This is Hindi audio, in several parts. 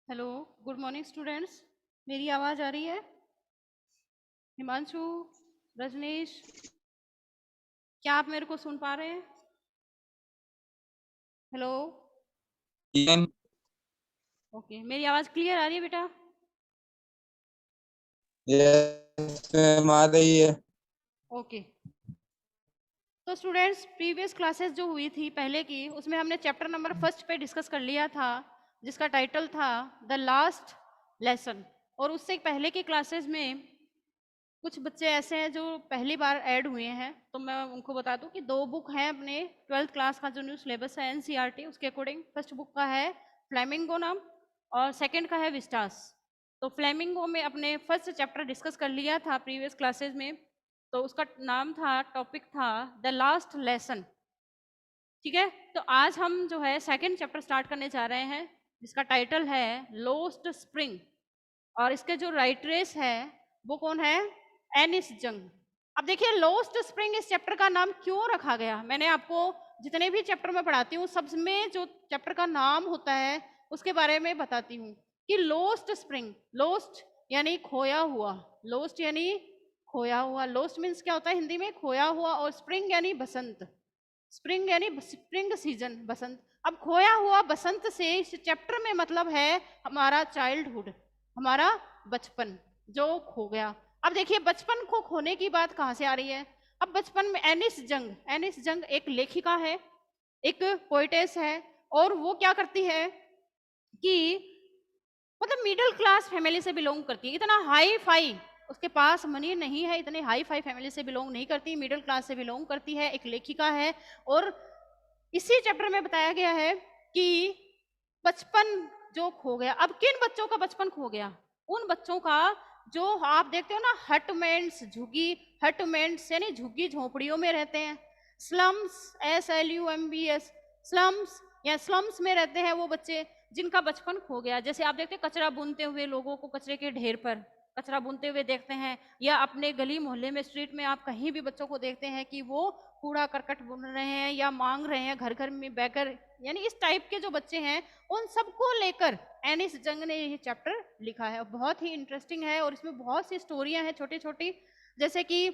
Hello, good morning students. मेरी आवाज़ आ रही है? हिमांशु, रजनीश, क्या आप मेरे को सुन पा रहे हैं? Hello, ma'am. ओके, मेरी आवाज़ क्लियर आ रही है बेटा? यस मैम, आ रही है। ओके। तो स्टूडेंट्स, प्रीवियस क्लासेस जो हुई थी पहले की, उसमें हमने चैप्टर नंबर फर्स्ट पे डिस्कस कर लिया था, जिसका टाइटल था द लास्ट लेसन। और उससे पहले की क्लासेस में कुछ बच्चे ऐसे हैं जो पहली बार ऐड हुए हैं, तो मैं उनको बता दूं कि दो बुक हैं अपने 12th क्लास का जो न्यू सिलेबस है एनसीईआरटी, उसके अकॉर्डिंग फर्स्ट बुक का है फ्लेमिंगो नाम, और सेकंड का है विस्टास। तो फ्लेमिंगो में अपने फर्स्ट चैप्टर डिस्कस कर लिया था प्रीवियस क्लासेस में, तो उसका नाम था, टॉपिक था द लास्ट लेसन। ठीक है, तो आज हम जो है सेकंड चैप्टर स्टार्ट करने जा रहे हैं, जिसका टाइटल है लोस्ट स्प्रिंग। और इसके जो राइटरेस है वो कौन है? एनिस जंग। अब देखिए, लोस्ट स्प्रिंग इस चैप्टर का नाम क्यों रखा गया। मैंने आपको जितने भी चैप्टर में पढ़ाती हूँ, सब में जो चैप्टर का नाम होता है उसके बारे में बताती हूँ कि लोस्ट स्प्रिंग, लोस्ट यानी खोया हुआ, लोस्ट यानी खोया हुआ। लोस्ट मीन्स क्या होता है हिंदी में? खोया हुआ। और स्प्रिंग यानी बसंत, स्प्रिंग यानी स्प्रिंग सीजन, बसंत। अब खोया हुआ बसंत से इस चैप्टर में मतलब है हमारा चाइल्डहुड, हमारा बचपन जो खो गया। अब देखिए, बचपन को खोने की बात कहाँ से आ रही है? अब बचपन में एनिस जंग एक लेखिका है, एक पोइटेस है, और वो क्या करती है कि मतलब मिडिल क्लास फैमिली से बिलोंग करती है। इतना हाई फाई उसके पास मनी नहीं है, इतने हाई फाई फैमिली से बिलोंग नहीं करती, मिडिल क्लास से बिलोंग करती है, एक लेखिका है। और इसी चैप्टर में बताया गया है कि बचपन जो खो गया। अब किन बच्चों का बचपन खो गया? उन बच्चों का जो आप देखते हो ना, हटमेंट्स, झुग्गी हटमेंट्स यानी झुग्गी झोपड़ियों में रहते हैं, स्लम्स, SLUMBS, स्लम्स या स्लम्स में रहते हैं वो बच्चे जिनका बचपन खो गया। जैसे आप देखते हैं कचरा बुनते हुए लोगों को, कचरे के ढेर पर कचरा बुनते हुए देखते हैं, या अपने गली मोहल्ले में, स्ट्रीट में आप कहीं भी बच्चों को देखते हैं कि वो कूड़ा करकट बुन रहे हैं या मांग रहे हैं घर घर में बैकर, यानी इस टाइप के जो बच्चे हैं, उन सबको लेकर एनिस जंग ने ये चैप्टर लिखा है। बहुत ही इंटरेस्टिंग है और इसमें बहुत सी स्टोरियां हैं छोटी छोटी। जैसे कि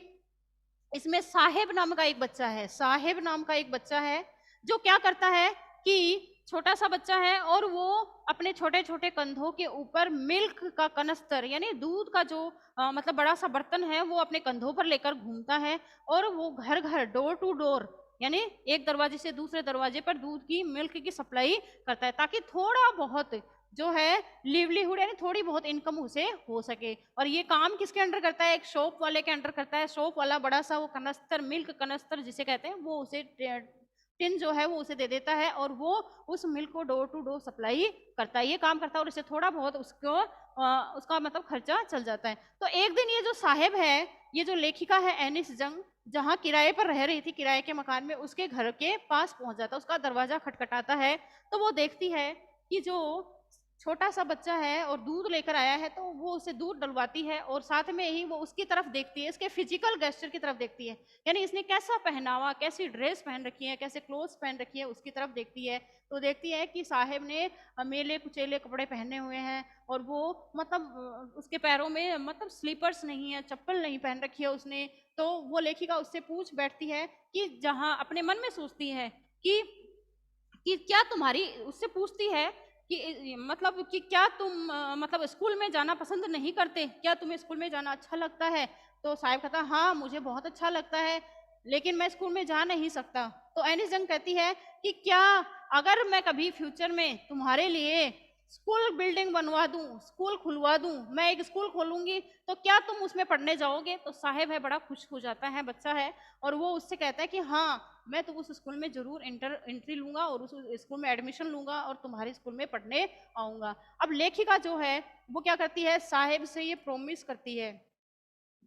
इसमें साहेब नाम का एक बच्चा है, साहेब नाम का एक बच्चा है जो क्या करता है कि छोटा सा बच्चा है और वो अपने छोटे छोटे कंधों के ऊपर मिल्क का कनस्तर यानी दूध का जो मतलब बड़ा सा बर्तन है वो अपने कंधों पर लेकर घूमता है। और वो घर घर, डोर टू डोर, यानी एक दरवाजे से दूसरे दरवाजे पर दूध की, मिल्क की सप्लाई करता है, ताकि थोड़ा बहुत जो है लिवलीहुड यानी थोड़ी बहुत इनकम उसे हो सके। और ये काम किसके अंडर करता है? एक शॉप वाले के अंडर करता है। शॉप वाला बड़ा सा वो कनस्तर, मिल्क कनस्तर जिसे कहते हैं, वो उसे टिन जो है वो उसे दे देता है और वो उस मिल्क को डोर टू डोर सप्लाई करता है, ये काम करता है, और इससे थोड़ा बहुत उसको उसका मतलब खर्चा चल जाता है। तो एक दिन ये जो साहेब है, ये जो लेखिका है एनिस जंग, जहाँ किराए पर रह रही थी, किराए के मकान में, उसके घर के पास पहुंच जाता है, उसका दरवाजा खटखटाता है। तो वो देखती है कि जो छोटा सा बच्चा है और दूध लेकर आया है, तो वो उसे दूध डलवाती है और साथ में ही वो उसकी तरफ देखती है, इसके फिजिकल गेस्चर की तरफ देखती है, यानी इसने कैसा पहनावा, कैसी ड्रेस पहन रखी है, कैसे क्लोथ्स पहन रखी है, उसकी तरफ देखती है। तो देखती है कि साहेब ने मेले कुचेले कपड़े पहने हुए हैं और वो मतलब उसके पैरों में मतलब स्लीपर्स नहीं है, चप्पल नहीं पहन रखी है उसने। तो वो लेखिका उससे पूछ बैठती है कि जहाँ अपने मन में सोचती है कि क्या तुम्हारी, उससे पूछती है कि मतलब कि क्या तुम मतलब स्कूल में जाना पसंद नहीं करते, क्या तुम्हें स्कूल में जाना अच्छा लगता है? तो साहिब कहता हाँ मुझे बहुत अच्छा लगता है, लेकिन मैं स्कूल में जा नहीं सकता। तो एनिस जंग कहती है कि क्या अगर मैं कभी फ्यूचर में तुम्हारे लिए स्कूल बिल्डिंग बनवा दूं, स्कूल खुलवा दूं, मैं एक स्कूल खोलूंगी, तो क्या तुम उसमें पढ़ने जाओगे? तो साहेब है बड़ा खुश हो जाता है, बच्चा है, और वो उससे कहता है कि हाँ मैं तो उस स्कूल में जरूर एंट्री लूंगा और उस स्कूल में एडमिशन लूंगा और तुम्हारे स्कूल में पढ़ने आऊंगा। अब लेखिका जो है वो क्या करती है, साहेब से ये प्रॉमिस करती है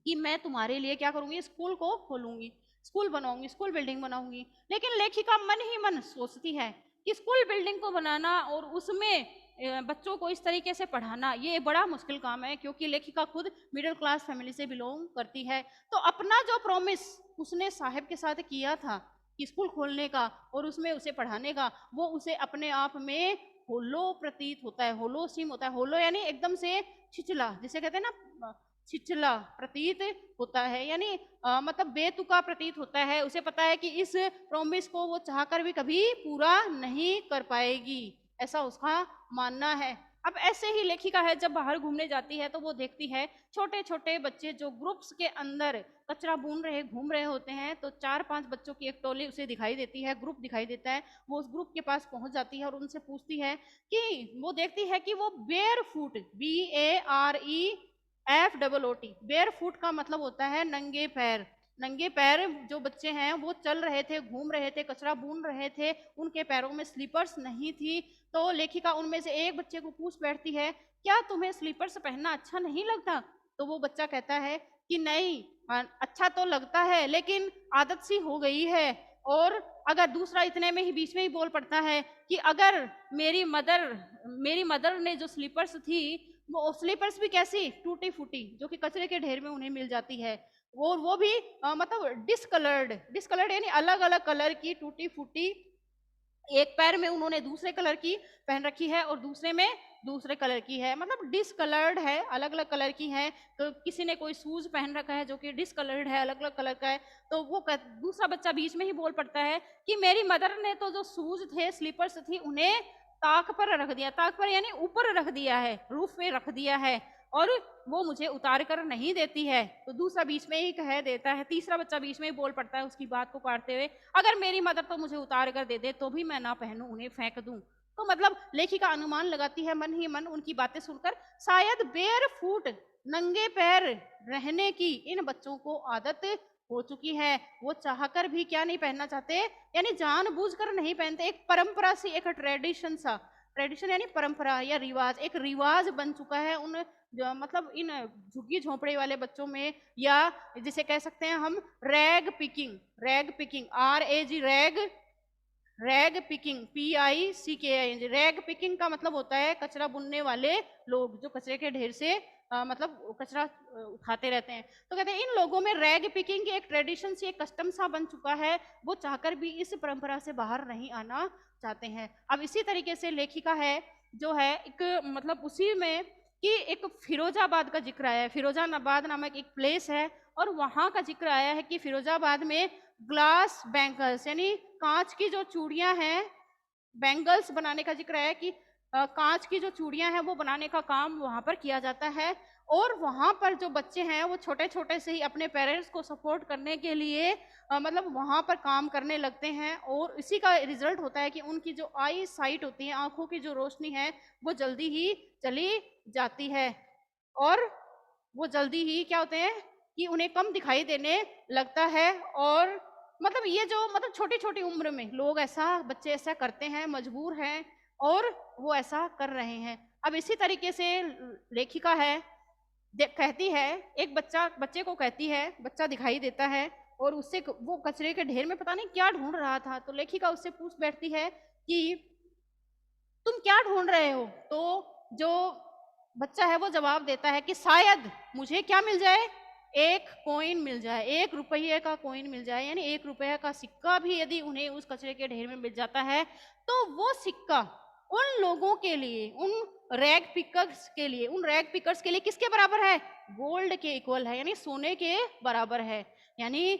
कि मैं तुम्हारे लिए क्या करूंगी, स्कूल को खोलूंगी, स्कूल बनाऊंगी, स्कूल बिल्डिंग बनाऊंगी। लेकिन लेखिका मन ही मन सोचती है कि स्कूल बिल्डिंग को बनाना और उसमें बच्चों को इस तरीके से पढ़ाना ये बड़ा मुश्किल काम है, क्योंकि लेखिका खुद मिडिल क्लास फैमिली से बिलोंग करती है। तो अपना जो प्रॉमिस उसने साहेब के साथ किया था कि स्कूल खोलने का और उसमें उसे पढ़ाने का, वो उसे अपने आप में होलो प्रतीत होता है, होलो सिम होता है। होलो यानी एकदम से छिचला, जिसे कहते हैं ना छिचला प्रतीत होता है, यानी मतलब बेतुका प्रतीत होता है। उसे पता है कि इस प्रॉमिस को वो चाहकर भी कभी पूरा नहीं कर पाएगी, ऐसा उसका मानना है। अब ऐसे ही लेखिका है जब बाहर घूमने जाती है तो वो देखती है छोटे छोटे बच्चे जो ग्रुप्स के अंदर कचरा बून रहे घूम रहे होते हैं, तो 4-5 बच्चों की एक टोली उसे दिखाई देती है, ग्रुप दिखाई देता है। वो उस ग्रुप के पास पहुंच जाती है और उनसे पूछती है कि वो देखती है कि वो bear foot, BAREFOOT, bear foot का मतलब होता है नंगे पैर। नंगे पैर जो बच्चे हैं वो चल रहे थे, घूम रहे थे, कचरा बून रहे थे, उनके पैरों में स्लीपर्स नहीं थी। तो लेखिका उनमें से एक बच्चे को पूछ बैठती है, क्या तुम्हें स्लीपर्स पहनना अच्छा नहीं लगता? तो वो बच्चा कहता है कि नहीं, अच्छा तो लगता है लेकिन आदत सी हो गई है। और अगर दूसरा इतने में ही बीच में ही बोल पड़ता है कि अगर मेरी मदर ने जो स्लीपर्स थी, वो स्लीपर्स भी कैसी टूटी फूटी, जो कि कचरे के ढेर में उन्हें मिल जाती है, वो भी मतलब डिसकलर्ड यानी अलग अलग कलर की टूटी फूटी, एक पैर में उन्होंने दूसरे कलर की पहन रखी है और दूसरे में दूसरे कलर की है, मतलब डिसकलर्ड है, अलग अलग कलर की है। तो किसी ने कोई शूज पहन रखा है जो कि डिसकलर्ड है, अलग अलग कलर का है। तो वो दूसरा बच्चा बीच में ही बोल पड़ता है कि मेरी मदर ने तो जो शूज थे, स्लीपर्स थी, उन्हें ताक पर रख दिया, ताक पर यानी ऊपर रख दिया है, रूफ पे रख दिया है, और वो मुझे उतार कर नहीं देती है। तो दूसरा बीच में ही कह देता है, तीसरा बच्चा बीच में ही बोल पड़ता है उसकी बात को काटते हुए, अगर मेरी मदर तो मुझे उतार कर दे दे तो भी मैं ना पहनूं, उन्हें फेंक दूं। तो मतलब लेखिका अनुमान लगाती है मन ही मन उनकी बातें सुनकर, शायद बेयर फूट, नंगे पैर रहने की इन बच्चों को आदत हो चुकी है। वो चाहकर भी क्या नहीं पहनना चाहते, यानी जानबूझकर नहीं पहनते, एक परंपरा सी, एक ट्रेडिशन यानी परंपरा या रिवाज, एक रिवाज बन चुका है उन जो मतलब इन झुग्गी झोंपड़े वाले बच्चों में, या जिसे कह सकते हैं हम rag picking, RAG, rag picking, PICKING। Rag picking का मतलब होता है कचरा बुनने वाले लोग, जो कचरे के ढेर से मतलब कचरा उठाते रहते हैं। तो कहते हैं इन लोगों में रैग पिकिंग की एक ट्रेडिशन सी, एक कस्टम सा बन चुका है, वो चाहकर भी इस परंपरा से बाहर नहीं आना चाहते हैं। अब इसी तरीके से लेखिका है जो है एक मतलब उसी में कि एक फिरोजाबाद का जिक्र आया है, फिरोजाबाद नामक एक प्लेस है, और वहां का जिक्र आया है कि फिरोजाबाद में ग्लास बैंगल्स यानी कांच की जो चूड़ियां हैं, बैंगल्स बनाने का जिक्र है कि कांच की जो चूड़ियां हैं वो बनाने का काम वहां पर किया जाता है। और वहां पर जो बच्चे हैं वो छोटे छोटे से ही अपने पेरेंट्स को सपोर्ट करने के लिए मतलब वहां पर काम करने लगते हैं, और इसी का रिजल्ट होता है कि उनकी जो आई साइट होती है, आंखों की जो रोशनी है, वो जल्दी ही चली जाती है, और वो जल्दी ही क्या होते हैं कि उन्हें कम दिखाई देने लगता है। और मतलब ये जो मतलब छोटी छोटी उम्र में लोग ऐसा, बच्चे ऐसा करते हैं, मजबूर हैं, और वो ऐसा कर रहे हैं। अब इसी तरीके से लेखिका है कहती है, एक बच्चे को कहती है, बच्चा दिखाई देता है और उससे वो कचरे के ढेर में पता नहीं क्या ढूंढ रहा था, तो लेखिका उससे पूछ बैठती है कि तुम क्या ढूंढ रहे हो? तो जो बच्चा है वो जवाब देता है कि शायद मुझे क्या मिल जाए, एक कॉइन मिल जाए, 1 रुपये का कॉइन मिल जाए, यानी 1 रुपये का सिक्का भी यदि उन्हें उस कचरे के ढेर में मिल जाता है, तो वो सिक्का उन लोगों के लिए, उन रैग पिकर्स के लिए किसके बराबर है? गोल्ड के इक्वल है, यानी सोने के बराबर है। यानी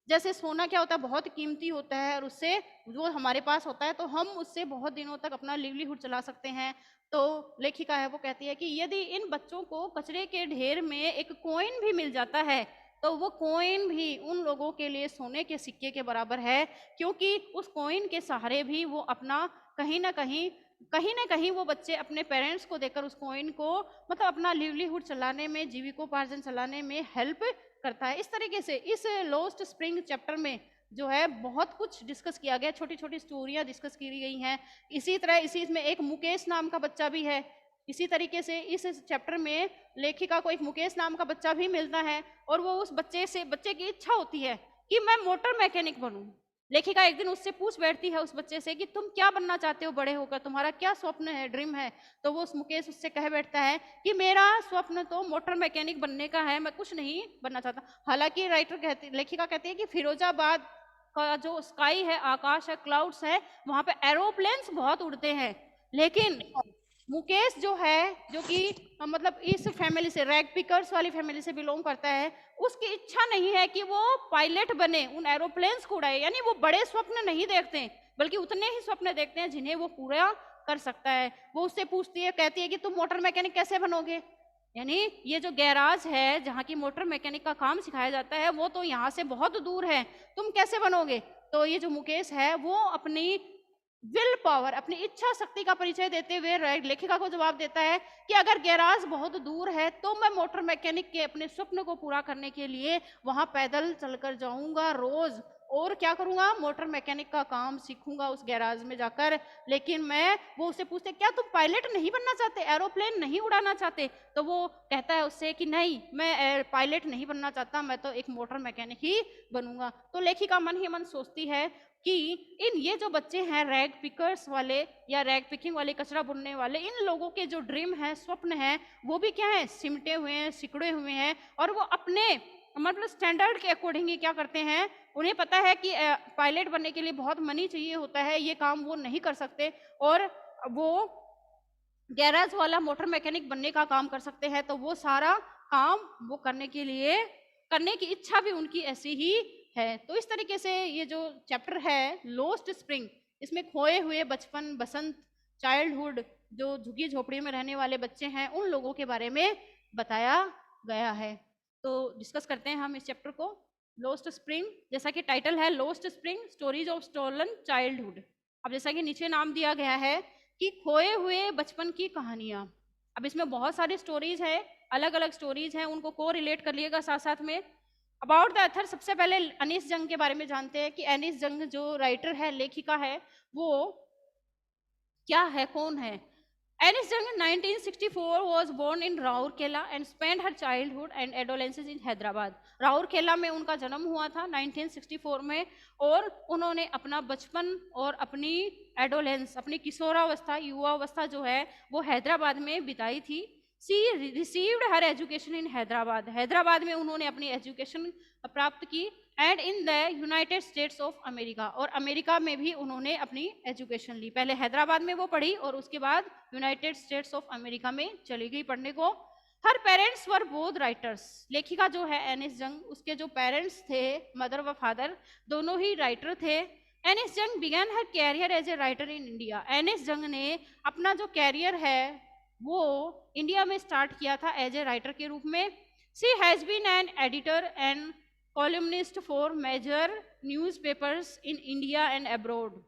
जैसे सोना क्या होता है, बहुत कीमती होता है, और उससे जो हमारे पास होता है तो हम उससे बहुत दिनों तक अपना लिवलीहुड चला सकते हैं। तो लेखिका है वो कहती है कि यदि इन बच्चों को कचरे के ढेर में एक कॉइन भी मिल जाता है, तो वो कॉइन भी उन लोगों के लिए सोने के सिक्के के बराबर है, क्योंकि उस कॉइन के सहारे भी वो अपना कहीं ना कहीं वो बच्चे अपने पेरेंट्स को देकर उस कॉइन को मतलब अपना लिवलीहुड चलाने में, जीविकोपार्जन चलाने में हेल्प करता है। इस तरीके से इस लॉस्ट स्प्रिंग चैप्टर में जो है बहुत कुछ डिस्कस किया गया, छोटी छोटी स्टोरियां डिस्कस की गई हैं। इसी तरह इसी में एक मुकेश नाम का बच्चा भी है। इसी तरीके से इस चैप्टर में लेखिका को एक मुकेश नाम का बच्चा भी मिलता है, और वो उस बच्चे की इच्छा होती है कि मैं मोटर मैकेनिक बनूं। लेखिका एक दिन उससे पूछ बैठती है उस बच्चे से कि तुम क्या बनना चाहते हो बड़े होकर, तुम्हारा क्या स्वप्न है, ड्रीम है? तो वो उस मुकेश उससे कह बैठता है कि मेरा स्वप्न तो मोटर मैकेनिक बनने का है, मैं कुछ नहीं बनना चाहता। हालांकि लेखिका कहती है कि फिरोजाबाद का जो स्काई है, आकाश है, क्लाउड्स है, वहां पे एरोप्लेन्स बहुत उड़ते हैं, लेकिन मुकेश जो है, जो कि मतलब इस फैमिली से, रैग पिकर्स वाली फैमिली से बिलोंग करता है, उसकी इच्छा नहीं है कि वो पायलट बने, उन एरोप्लेन्स को उड़ाए। यानी वो बड़े स्वप्न नहीं देखते हैं, बल्कि उतने ही स्वप्न देखते हैं जिन्हें वो पूरा कर सकता है। वो उससे पूछती है, कहती है कि तुम मोटर मैकेनिक कैसे बनोगे? यानी ये जो गैराज है जहाँ की मोटर मैकेनिक का काम सिखाया जाता है, वो तो यहाँ से बहुत दूर है, तुम कैसे बनोगे? तो ये जो मुकेश है वो अपनी विल पावर, अपनी इच्छा शक्ति का परिचय देते हुए लेखिका को जवाब देता है कि अगर गैराज बहुत दूर है तो मैं मोटर मैकेनिक के अपने स्वप्न को पूरा करने के लिए वहां पैदल चलकर जाऊंगा रोज, और क्या करूंगा, मोटर मैकेनिक का काम सीखूंगा उस गैराज में जाकर। लेकिन वो उससे पूछते, क्या तुम पायलट नहीं बनना चाहते, एरोप्लेन नहीं उड़ाना चाहते? तो वो कहता है उससे कि नहीं, मैं पायलट नहीं बनना चाहता, मैं तो एक मोटर मैकेनिक ही बनूंगा। तो लेखिका मन ही मन सोचती है कि ये जो बच्चे हैं रैग पिकर्स वाले या रैग पिकिंग वाले, कचरा बुनने वाले, इन लोगों के जो ड्रीम है, स्वप्न है, वो भी क्या है, सिमटे हुए हैं, सिकुड़े हुए हैं, और वो अपने मतलब स्टैंडर्ड के अकॉर्डिंग ही क्या करते हैं, उन्हें पता है कि पायलट बनने के लिए बहुत मनी चाहिए होता है, ये काम वो नहीं कर सकते, और वो गैराज वाला मोटर मैकेनिक बनने का काम कर सकते हैं। तो वो सारा काम वो करने की इच्छा भी उनकी ऐसी ही है। तो इस तरीके से ये जो चैप्टर है लोस्ट स्प्रिंग, इसमें खोए हुए बचपन, बसंत, चाइल्डहुड, जो झुग्गी झोपड़ी में रहने वाले बच्चे हैं, उन लोगों के बारे में बताया गया है। तो डिस्कस करते हैं हम इस चैप्टर को। लोस्ट स्प्रिंग, जैसा कि टाइटल है lost spring stories of stolen childhood. अब जैसा कि नीचे नाम दिया गया है कि खोए हुए बचपन की कहानियां। अब इसमें बहुत सारी स्टोरीज है, अलग अलग स्टोरीज हैं, उनको को रिलेट कर लिएगा साथ साथ में। अबाउट द ऑथर, सबसे पहले अनीस जंग के बारे में जानते हैं कि अनीस जंग जो राइटर है, लेखिका है, वो क्या है, कौन है? Alice Jung in 1964 was born in Raurkela and spent her childhood and adolescence in Hyderabad. Rourkela में उनका जन्म हुआ था 1964 में, और उन्होंने अपना बचपन और अपनी एडोलेंस, अपनी किशोरावस्था, युवावस्था जो है वो हैदराबाद में बिताई थी। She received her education in Hyderabad, Hyderabad में उन्होंने अपनी एजुकेशन प्राप्त की, and in the United states of America, और अमेरिका में भी उन्होंने अपनी एजुकेशन ली। पहले हैदराबाद में वो पढ़ी और उसके बाद यूनाइटेड स्टेट्स ऑफ अमेरिका में चली गई पढ़ने को। हर पेरेंट्स वर बोथ राइटर्स, लेखिका जो है एनिस जंग, उसके जो पेरेंट्स थे, मदर व फादर, दोनों ही राइटर थे। Anees Jung began her career as a writer in India, Anees Jung ने अपना जो कैरियर है वो इंडिया में स्टार्ट किया था एज ए राइटर के रूप में। She has been an editor and columnist for major newspapers in India and abroad.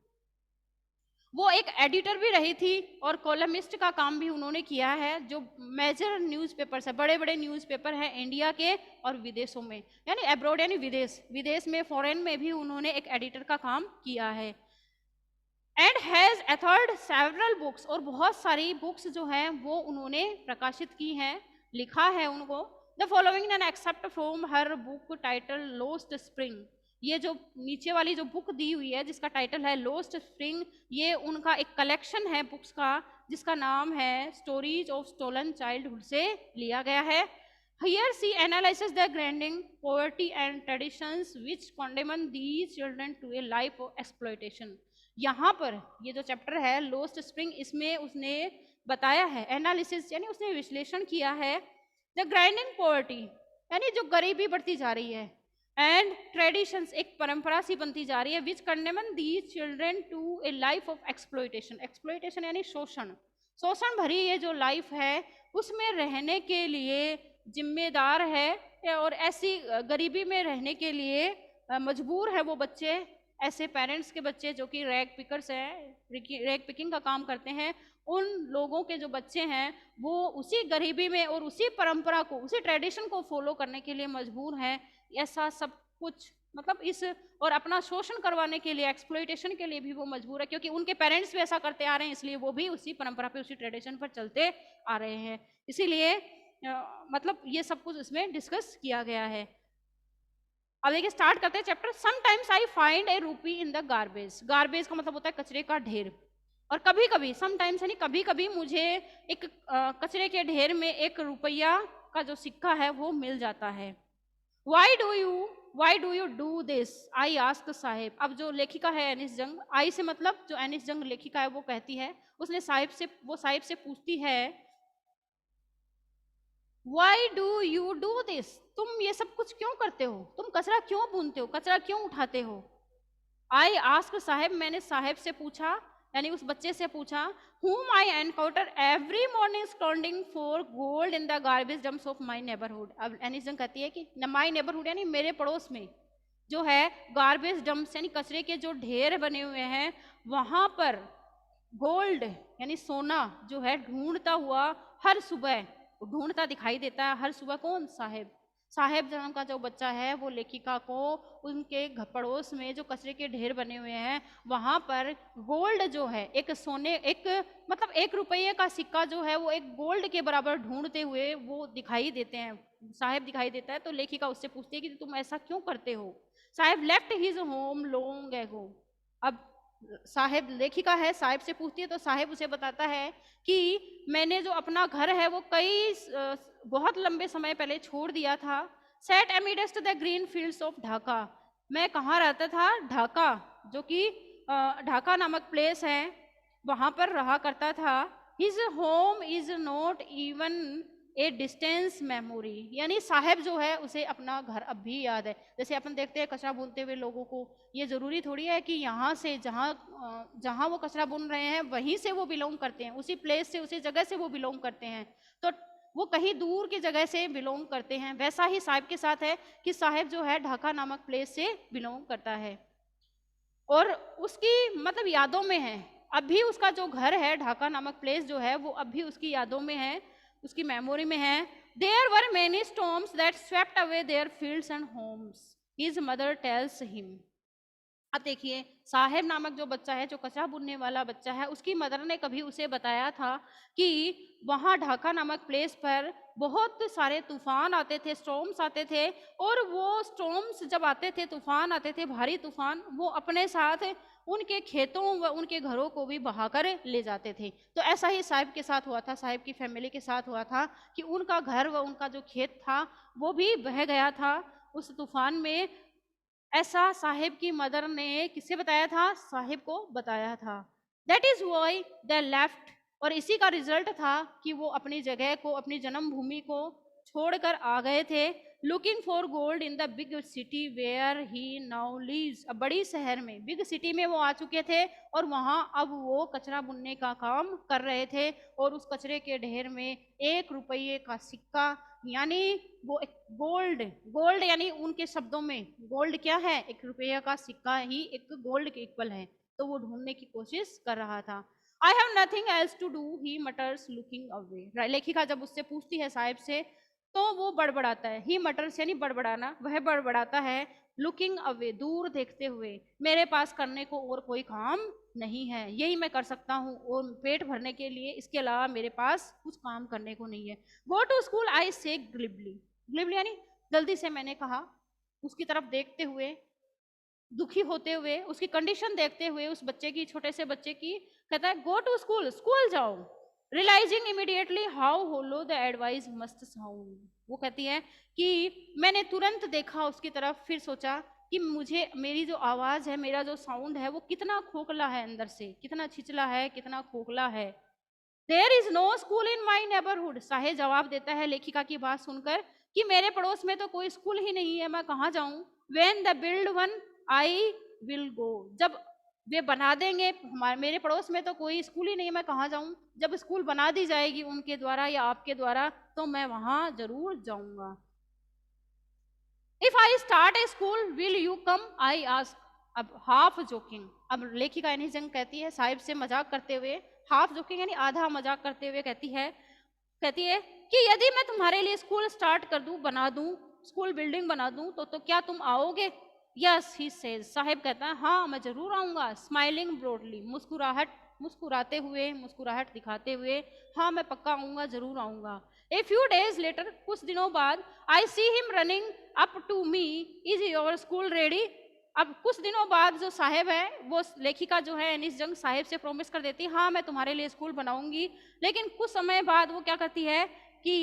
वो एक एडिटर भी रही थी और कॉलमिस्ट का काम भी उन्होंने किया है। जो मेजर न्यूज़पेपर्स है, बड़े बड़े न्यूज़पेपर हैं इंडिया के और विदेशों में, यानी अब्रॉड यानी विदेश, विदेश में, फॉरेन में भी उन्होंने एक एडिटर का काम किया है। एंड हैज अथॉर्ड सेवरल बुक्स, और बहुत सारी बुक्स जो हैं वो उन्होंने प्रकाशित की हैं, लिखा है उनको। The following an excerpt from her book title lost spring, ये जो नीचे वाली जो बुक दी हुई है जिसका टाइटल है लोस्ट स्प्रिंग, ये उनका एक कलेक्शन है बुक्स का जिसका नाम है स्टोरीज ऑफ स्टोलन चाइल्डहुड से लिया गया है। Here she analyzes the grinding poverty and traditions which condemn these children to a life of exploitation. यहाँ पर ये जो चैप्टर है लोस्ट स्प्रिंग, इसमें उसने बताया है, एनालिसिस यानी उसने विश्लेषण किया है, द ग्राइंडिंग पॉवर्टी यानी जो गरीबी बढ़ती जा रही है, एंड ट्रेडिशंस एक परंपरा सी बनती जा रही है, which condemn these children to a life of exploitation, exploitation यानी शोषण, शोषण भरी ये जो लाइफ है उसमें रहने के लिए जिम्मेदार है, और ऐसी गरीबी में रहने के लिए मजबूर है वो बच्चे, ऐसे पेरेंट्स के बच्चे जो कि रैग पिकर्स हैं, रैग पिकिंग का काम करते हैं, उन लोगों के जो बच्चे हैं वो उसी गरीबी में और उसी परंपरा को, उसी ट्रेडिशन को फॉलो करने के लिए मजबूर हैं। ऐसा सब कुछ मतलब इस, और अपना शोषण करवाने के लिए, एक्सप्लॉयटेशन के लिए भी वो मजबूर है, क्योंकि उनके पेरेंट्स भी ऐसा करते आ रहे हैं, इसलिए वो भी उसी परंपरा पे, उसी ट्रेडिशन पर चलते आ रहे हैं। इसीलिए मतलब ये सब कुछ इसमें डिस्कस किया गया है। अब देखिए स्टार्ट करते हैं चैप्टर। समटाइम्स आई फाइंड ए रूपी इन द गार्बेज, गार्बेज का मतलब होता है कचरे का ढेर, और कभी कभी, समटाइम्स यानी कभी कभी, मुझे एक कचरे के ढेर में 1 रुपया का जो सिक्का है वो मिल जाता है। why do you do this? I asked Sahib. अब जो लेखिका है एनिस जंग, आई से मतलब जो एनिस जंग लेखिका है वो कहती है, उसने साहिब से पूछती है why do you do this? तुम ये सब कुछ क्यों करते हो? तुम कचरा क्यों भूनते हो? कचरा क्यों उठाते हो? आई आस्क साहेब, मैंने साहेब से पूछा, यानी उस बच्चे से पूछा, whom I encounter every morning scrounging for gold in the garbage dumps of my neighborhood। अब एनिस जंग कहती है कि my neighborhood यानी मेरे पड़ोस में जो है गार्बेज डंप्स यानी कचरे के जो ढेर बने हुए हैं, वहां पर गोल्ड यानी सोना जो है ढूंढता हुआ हर सुबह ढूंढता दिखाई देता है। हर सुबह कौन? साहेब। साहेब नाम का जो बच्चा है वो लेखिका को उनके पड़ोस में जो कचरे के ढेर बने हुए हैं वहां पर गोल्ड जो है एक सोने एक मतलब 1 रुपये का सिक्का जो है वो एक गोल्ड के बराबर ढूंढते हुए वो दिखाई देते हैं। साहेब दिखाई देता है तो लेखिका उससे पूछती है कि तुम ऐसा क्यों करते हो? Saheb left his home long ago. अब साहेब लेखिका है साहेब से पूछती है तो साहेब उसे बताता है कि मैंने जो अपना घर है वो बहुत लंबे समय पहले छोड़ दिया था। Set amidst the green fields of Dhaka. मैं कहाँ रहता था? ढाका, जो कि ढाका नामक प्लेस है, वहां पर रहा करता था। His home is not even a distance memory, यानी साहेब जो है उसे अपना घर अब भी याद है। जैसे अपन देखते हैं कचरा बुनते हुए लोगों को, ये जरूरी थोड़ी है कि यहाँ से जहाँ वो कचरा बुन रहे हैं वहीं से वो बिलोंग करते हैं, उसी प्लेस से उसी जगह से वो बिलोंग करते हैं, तो वो कहीं दूर की जगह से बिलोंग करते हैं। वैसा ही साहिब के साथ है कि साहिब जो है ढाका नामक प्लेस से बिलोंग करता है और उसकी मतलब यादों में है। अभी उसका जो घर है ढाका नामक प्लेस जो है वो अभी उसकी यादों में है, उसकी मेमोरी में है। There were many storms that swept away their fields and homes, his mother tells him. अब देखिए साहेब नामक जो बच्चा है, जो कचरा बुनने वाला बच्चा है, उसकी मदर ने कभी उसे बताया था कि वहाँ ढाका नामक प्लेस पर बहुत सारे तूफान आते थे, स्टॉर्म्स आते थे, और वो स्टॉर्म्स जब आते थे, तूफान आते थे, भारी तूफान, वो अपने साथ उनके खेतों व उनके घरों को भी बहाकर ले जाते थे। तो ऐसा ही साहिब के साथ हुआ था, साहिब की फैमिली के साथ हुआ था कि उनका घर व उनका जो खेत था वो भी बह गया था उस तूफान में। ऐसा साहिब की मदर ने किसे बताया था? साहिब को बताया था। That is why they left, और इसी का रिजल्ट था कि वो अपनी जगह को, अपनी जन्मभूमि को छोड़कर आ गए थे। Looking for gold in the big city where he now lives. अब बड़ी शहर में, बिग सिटी में वो आ चुके थे और वहां अब वो कचरा बुनने का काम कर रहे थे और उस कचरे के ढेर में 1 रुपये का सिक्का, यानी वो एक गोल्ड यानी उनके शब्दों में गोल्ड क्या है? 1 रुपये का सिक्का ही एक गोल्ड के इक्वल है, तो वो ढूंढने की कोशिश कर रहा था। I have nothing else to do he mutters looking away. लेखिका जब उससे पूछती है साहिब से तो वो बड़बड़ाता है। ही मटर्स यानी बड़बड़ाना, वह बड़बड़ाता है लुकिंग अवे, दूर देखते हुए, मेरे पास करने को और कोई काम नहीं है, यही मैं कर सकता हूँ और पेट भरने के लिए, इसके अलावा मेरे पास कुछ काम करने को नहीं है। गो टू स्कूल आई से ग्लिबली। ग्लिबली यानी जल्दी से, मैंने कहा, उसकी तरफ देखते हुए, दुखी होते हुए, उसकी कंडीशन देखते हुए, उस बच्चे की, छोटे से बच्चे की, कहता है गो टू स्कूल, स्कूल जाओ। Realising immediately how hollow the advice must sound. वो कहती है कि मैंने तुरंत देखा उसकी तरफ, फिर सोचा कि मुझे, मेरी जो आवाज है, मेरा जो साउंड है वो कितना खोखला है, अंदर से कितना छिचला है, कितना खोखला है। There is no school in my neighbourhood. Saheb जवाब देता है लेखिका की बात सुनकर कि मेरे पड़ोस में तो कोई स्कूल ही नहीं है, मैं कहाँ जाऊं? When the build one I will go. जब वे बना देंगे, हमारे मेरे पड़ोस में तो कोई स्कूल ही नहीं, मैं कहाँ जाऊं? जब स्कूल बना दी जाएगी उनके द्वारा या आपके द्वारा तो मैं वहां जरूर जाऊंगा। If I start A school will you come, I ask. अब हाफ जोकिंग, अब लेखिका एनिस जंग कहती है साहिब से मजाक करते हुए, हाफ जोकिंग यानी आधा मजाक करते हुए कहती है कि यदि मैं तुम्हारे लिए स्कूल स्टार्ट कर दूं, बना दूं, स्कूल बिल्डिंग बना दूं तो क्या तुम आओगे? Yes he says. साहिब कहता है हाँ मैं जरूर आऊंगा। स्माइलिंग ब्रॉडली, मुस्कुराते हुए, मुस्कुराहट दिखाते हुए, हाँ मैं पक्का आऊंगा, जरूर आऊंगा। ए फ्यू डेज लेटर, कुछ दिनों बाद, I see him running up to me, is your school ready. अब कुछ दिनों बाद जो साहेब है, वो लेखिका जो है एनिस जंग साहेब से प्रॉमिस कर देती है हाँ मैं तुम्हारे लिए स्कूल बनाऊंगी। लेकिन कुछ समय बाद वो क्या करती है कि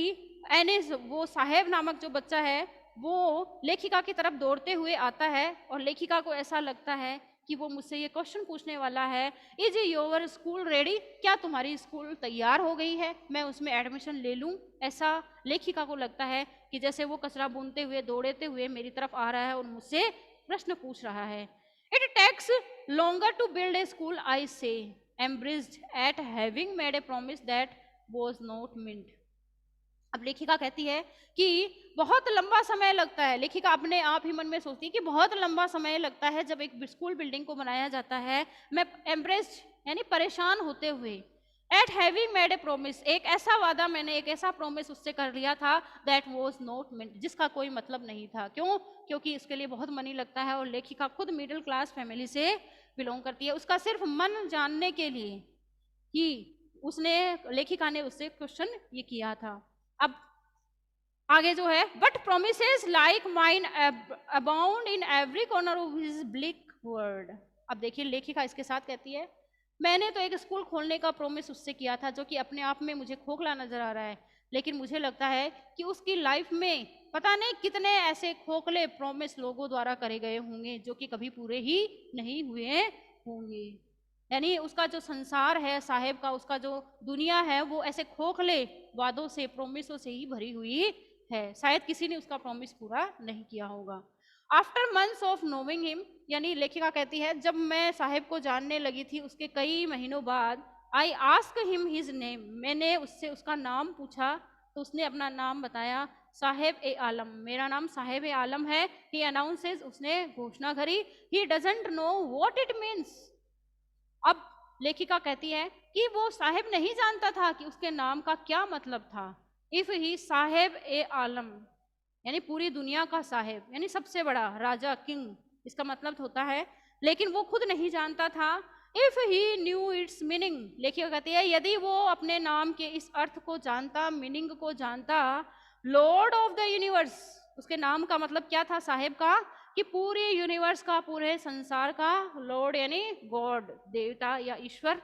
एनिस, वो साहेब नामक जो बच्चा है, वो लेखिका की तरफ दौड़ते हुए आता है और लेखिका को ऐसा लगता है कि वो मुझसे ये क्वेश्चन पूछने वाला है, इज योर स्कूल रेडी? क्या तुम्हारी स्कूल तैयार हो गई है, मैं उसमें एडमिशन ले लूं? ऐसा लेखिका को लगता है कि जैसे वो कचरा बुनते हुए दौड़ते हुए मेरी तरफ आ रहा है और मुझसे प्रश्न पूछ रहा है। It takes longer to build a school, I say, embraced at having made a promise that was not meant. अब लेखिका कहती है कि बहुत लंबा समय लगता है, लेखिका अपने आप ही मन में सोचती है कि बहुत लंबा समय लगता है जब एक स्कूल बिल्डिंग को बनाया जाता है। मैं एम्ब्रेस्ड यानी परेशान होते हुए, eight having made a promise, एक ऐसा वादा, मैंने एक ऐसा प्रोमिस उससे कर लिया था, दैट वाज नॉट मेंट, जिसका कोई मतलब नहीं था। क्यों? क्योंकि इसके लिए बहुत मनी लगता है और लेखिका खुद मिडिल क्लास फैमिली से बिलोंग करती है। उसका सिर्फ मन जानने के लिए कि लेखिका ने उससे क्वेश्चन ये किया था। अब आगे जो है, but promises like mine abound in every corner of his bleak world. अब देखिए लेखिका इसके साथ कहती है, मैंने तो एक स्कूल खोलने का प्रोमिस उससे किया था जो कि अपने आप में मुझे खोखला नजर आ रहा है, लेकिन मुझे लगता है कि उसकी लाइफ में पता नहीं कितने ऐसे खोखले प्रोमिस लोगों द्वारा करे गए होंगे जो कि कभी पूरे ही नहीं हुए होंगे। यानी उसका जो संसार है साहेब का, उसका जो दुनिया है, वो ऐसे खोखले वादों से, प्रोमिसों से ही भरी हुई है। शायद किसी ने उसका प्रॉमिस पूरा नहीं किया होगा। After months of knowing him, यानी लेखिका कहती है जब मैं साहेब को जानने लगी थी उसके कई महीनों बाद, I ask him his name, मैंने उससे उसका नाम पूछा तो उसने अपना नाम बताया, साहेब ए आलम, मेरा नाम साहेब ए आलम है। ही अनाउंसेस, उसने घोषणा करी, he doesn't know what it means. अब लेखिका कहती है कि वो साहेब नहीं जानता था कि उसके नाम का क्या मतलब था। इफ ही साहेब ए आलम, यानी पूरी दुनिया का साहेब, यानी सबसे बड़ा राजा, किंग, इसका मतलब होता है, लेकिन वो खुद नहीं जानता था। If he new it's meaning, लेखिका कहती है यदि वो अपने नाम के इस अर्थ को जानता, मीनिंग को जानता, लॉर्ड ऑफ द यूनिवर्स, उसके नाम का मतलब क्या था साहेब का, कि पूरे यूनिवर्स का, पूरे संसार का लॉर्ड यानी गॉड, देवता या ईश्वर,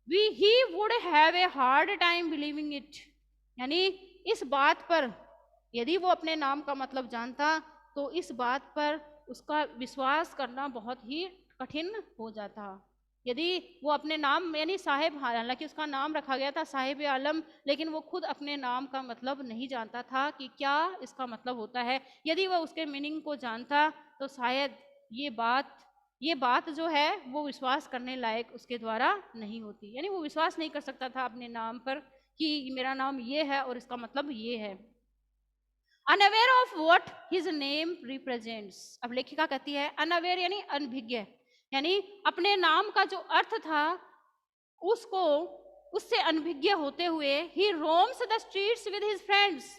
he would have a hard time believing it, यानी इस बात पर, यदि वो अपने नाम का मतलब जानता तो इस बात पर उसका विश्वास करना बहुत ही कठिन हो जाता। यदि वो अपने नाम यानी साहेब, हालांकि उसका नाम रखा गया था साहिब आलम, लेकिन वो खुद अपने नाम का मतलब नहीं जानता था कि क्या इसका मतलब होता है। यदि वह उसके मीनिंग को जानता तो शायद ये बात जो है वो विश्वास करने लायक उसके द्वारा नहीं होती, यानी वो विश्वास नहीं कर सकता था अपने नाम पर कि मेरा नाम ये है और इसका मतलब ये है। Unaware of what his name represents, अब लेखिका कहती है अनअवेयर यानी अनभिज्ञ, यानी अपने नाम का जो अर्थ था उसको, उससे अनभिज्ञ होते हुए, he roams the streets with his friends,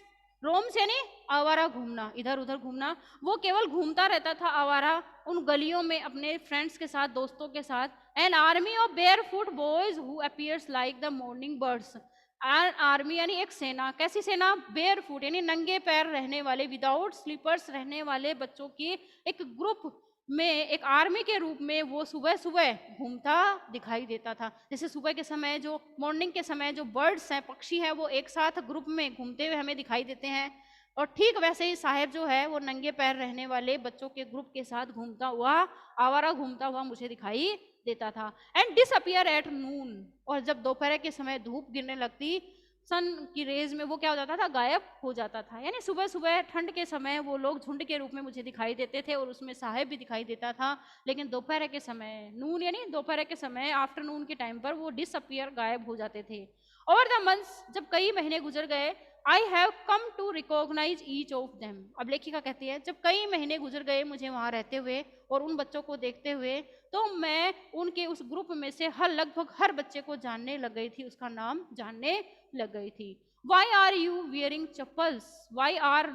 roams यानी आवारा घूमना, इधर उधर घूमना, वो केवल घूमता रहता था आवारा उन गलियों में अपने फ्रेंड्स के साथ, दोस्तों के साथ। An army of bear foot boys who appears like the morning birds, army यानी एक सेना, कैसी सेना, बेयर फुट यानी नंगे पैर रहने वाले, विदाउट स्लीपर्स रहने वाले बच्चों की एक ग्रुप में, एक आर्मी के रूप में वो सुबह सुबह घूमता दिखाई देता था। जैसे सुबह के समय जो, मॉर्निंग के समय जो बर्ड्स हैं, पक्षी हैं, वो एक साथ ग्रुप में घूमते हुए हमें दिखाई देते हैं, और ठीक वैसे ही साहेब जो है वो नंगे पैर रहने वाले बच्चों के ग्रुप के साथ घूमता हुआ, आवारा घूमता हुआ मुझे दिखाई देता था। एंड डिसअपियर एट नून, और जब दोपहर के समय धूप गिरने लगती, सन की रेज में वो क्या हो जाता था, गायब हो जाता था। यानी सुबह सुबह ठंड के समय वो लोग झुंड के रूप में मुझे दिखाई देते थे और उसमें साहेब भी दिखाई देता था, लेकिन दोपहर के समय, नून यानी दोपहर के समय, आफ्टरनून के टाइम पर वो डिसअपियर, गायब हो जाते थे। ओवर द मंथ्स, जब कई महीने गुजर गए, I have come to recognise each of them, अब लेखिका कहती है जब कई महीने गुजर गए मुझे वहां रहते हुए और उन बच्चों को देखते हुए, तो मैं उनके उस ग्रुप में से लगभग हर बच्चे को जानने लग गई थी, उसका नाम जानने लग गई थी। Why are you wearing chappals, why are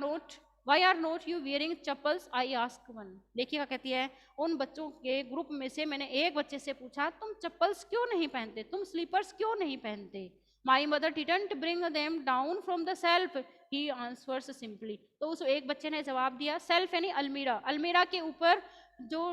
not you wearing chappals, I ask one, लेखिका कहती है उन बच्चों के ग्रुप में से मैंने एक बच्चे से पूछा तुम चप्पल्स क्यों नहीं पहनते, तुम स्लीपर्स क्यों नहीं पहनते। My mother didn't bring them down from the self, he answers simply, तो उस एक बच्चे ने जवाब दिया, सेल्फ यानी अलमीरा, अलमीरा के ऊपर जो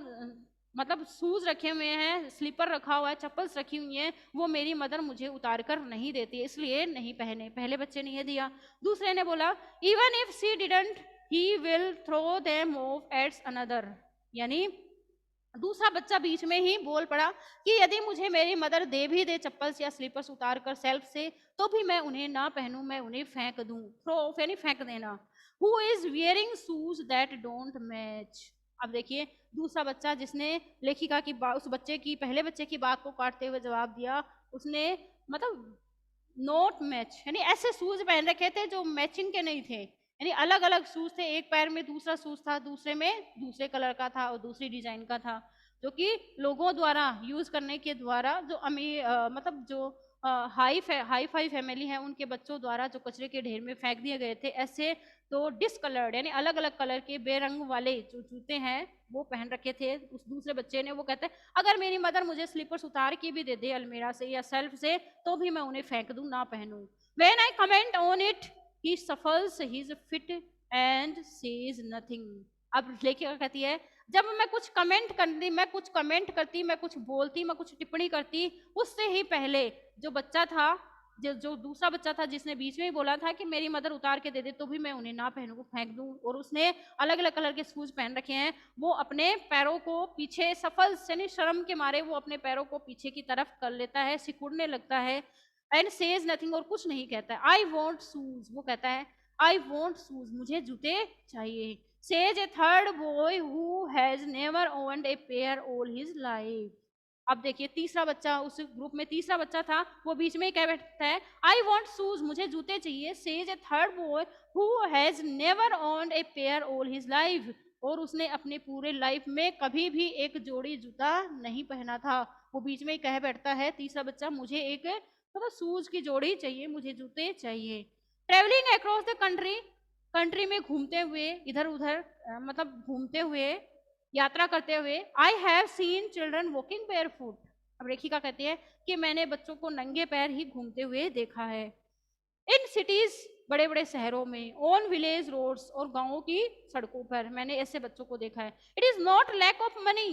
मतलब शूज रखे हुए हैं, स्लीपर रखा हुआ है, चप्पल्स रखी हुई हैं, वो मेरी मदर मुझे उतार कर नहीं देती, इसलिए नहीं पहने। पहले बच्चे ने ये दिया। दूसरे ने बोला even if she didn't he will throw them off at another, यानी दूसरा बच्चा बीच में ही बोल पड़ा कि यदि मुझे मेरी मदर दे भी दे चप्पल्स या स्लीपर्स उतार कर सेल्फ से, तो भी मैं उन्हें ना पहनूं, मैं उन्हें फेंक दूं। थ्रो ऑफ यानी फेंक देना। Who is wearing shoes that don't match. अब देखिए दूसरा बच्चा जिसने लेखिका की उस बच्चे की पहले बच्चे की बात को काटते हुए जवाब दिया, उसने मतलब नॉट मैच यानी ऐसे शूज पहन रखे थे जो मैचिंग के नहीं थे, यानी अलग अलग शूज थे। एक पैर में दूसरा शूज था, दूसरे में दूसरे कलर का था और दूसरी डिजाइन का था, जो कि लोगों द्वारा यूज करने के द्वारा जो मतलब जो हाई फाई फैमिली है उनके बच्चों द्वारा जो कचरे के ढेर में फेंक दिए गए थे। ऐसे तो डिसकलर्ड यानी अलग अलग कलर के बेरंग वाले जो जूते हैं वो पहन रखे थे उस दूसरे बच्चे ने। वो कहते हैं अगर मेरी मदर मुझे स्लीपर्स उतार के भी दे दे अलमीरा से या सेल्फ से, तो भी मैं उन्हें फेंक दूं, ना पहनूं। When I comment on it he shuffles his feet and says nothing. अब लेखिका कहती है जब मैं कुछ कमेंट करती, मैं कुछ बोलती, मैं कुछ टिप्पणी करती, उससे ही पहले जो बच्चा था, जो दूसरा बच्चा था जिसने बीच में ही बोला था कि मेरी मदर उतार के दे दे तो भी मैं उन्हें ना पहनूं, फेंक दूं, और उसने अलग अलग कलर के शूज पहन रखे हैं, वो अपने पैरों को पीछे सफल यानी शर्म के मारे वो अपने पैरों को पीछे की तरफ कर लेता है, सिकुड़ने लगता है। एंड सेज नथिंग, और कुछ नहीं कहता है। आई वॉन्ट शूज, वो कहता है आई वॉन्ट शूज, मुझे जूते चाहिए। Says A third boy who has never owned a pair all his life. अब देखिए तीसरा बच्चा, उस ग्रुप में तीसरा बच्चा था, वो बीच में ही कह बैठता है आई वॉन्ट शूज, मुझे जूते चाहिए। Says A third boy who has never owned a pair all his life, और उसने अपने पूरे लाइफ में कभी भी एक जोड़ी जूता नहीं पहना था। वो बीच में ही कह बैठता है तीसरा बच्चा मुझे एक मतलब शूज की जोड़ी चाहिए, मुझे जूते चाहिए। Travelling across the country, country में घूमते हुए इधर उधर मतलब घूमते हुए यात्रा करते हुए, I have seen children walking bear foot. अब रेखिका कहती है कि मैंने बच्चों को नंगे पैर ही घूमते हुए देखा है। इन सिटीज, बड़े बड़े शहरों में, ऑन विलेज रोड्स, और गांवों की सड़कों पर मैंने ऐसे बच्चों को देखा है। It is not lack of money,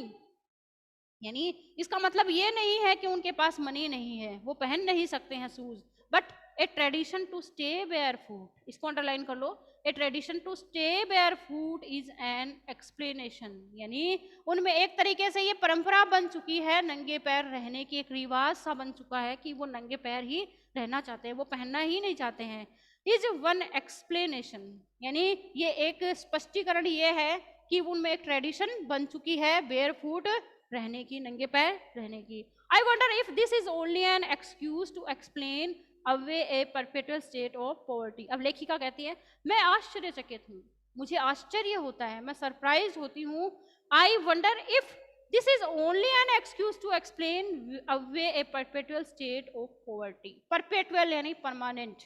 यानी इसका मतलब ये नहीं है कि उनके पास मनी नहीं है, वो पहन नहीं सकते हैं shoes, but a tradition to stay barefoot, इसको अंडरलाइन कर लो। A tradition to stay barefoot is an explanation, यानी उनमें एक तरीके से ये परंपरा बन चुकी है, नंगे पैर रहने की एक रिवाज सा बन चुका है कि वो नंगे पैर ही रहना चाहते हैं, वो पहनना ही नहीं चाहते हैं। इज वन एक्सप्लेनेशन, यानी ये एक स्पष्टीकरण ये है कि उनमें एक ट्रेडिशन बन चुकी है बेयर फूट रहने की, नंगे पैर रहने की। I wonder if this is only an excuse to explain away a perpetual state of poverty. अब लेखिका कहती है मैं आश्चर्यचकित हूँ, मुझे आश्चर्य होता है, मैं सरप्राइज होती हूँ। I wonder if this is only an excuse to explain away a perpetual state of poverty. Perpetual यानी परमानेंट,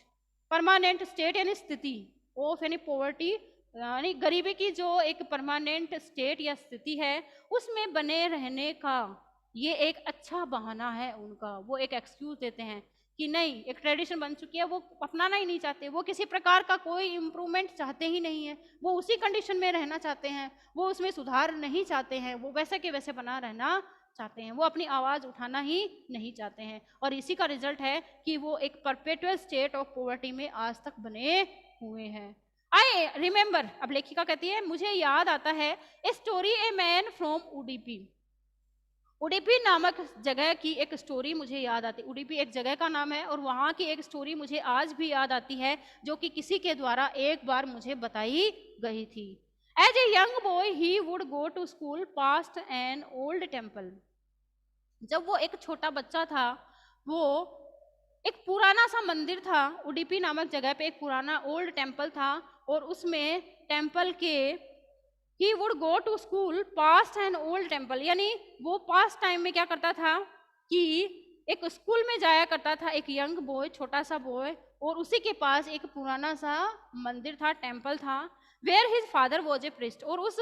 परमानेंट स्टेट यानी स्थिति, ऑफ यानी पॉवर्टी यानी गरीबी की जो एक परमानेंट स्टेट या स्थिति है उसमें बने रहने का ये एक अच्छा बहाना है उनका। वो एक एक्सक्यूज देते हैं कि नहीं, एक ट्रेडिशन बन चुकी है, वो अपनाना ही नहीं चाहते, वो किसी प्रकार का कोई इम्प्रूवमेंट चाहते ही नहीं है, वो उसी कंडीशन में रहना चाहते हैं, वो उसमें सुधार नहीं चाहते हैं, वो वैसे के वैसे बना रहना चाहते हैं, वो अपनी आवाज उठाना ही नहीं चाहते हैं। और इसी का रिजल्ट है कि वो एक परपेचुअल स्टेट ऑफ पॉवर्टी में आज तक बने हुए हैं। आई रिमेंबर, अब लेखिका कहती है मुझे याद आता है a story a man from Udupi. Udupi नामक जगह की एक स्टोरी मुझे याद आती, उडुपी एक जगह का नाम है और वहाँ की एक स्टोरी मुझे आज भी याद आती है जो कि किसी के द्वारा एक बार मुझे बताई गई थी। As a young boy he would go to school past an old temple. जब वो एक छोटा बच्चा था, वो एक पुराना सा मंदिर था, उडुपी नामक जगह पे एक पुराना ओल्ड टेम्पल था, और उसमें टेम्पल के he would go to school past an old temple, यानी वो पास्ट टाइम में क्या करता था कि एक स्कूल में जाया करता था, एक यंग बॉय, छोटा सा बॉय, और उसी के पास एक पुराना सा मंदिर था, टेम्पल था, where his father was a priest, और उस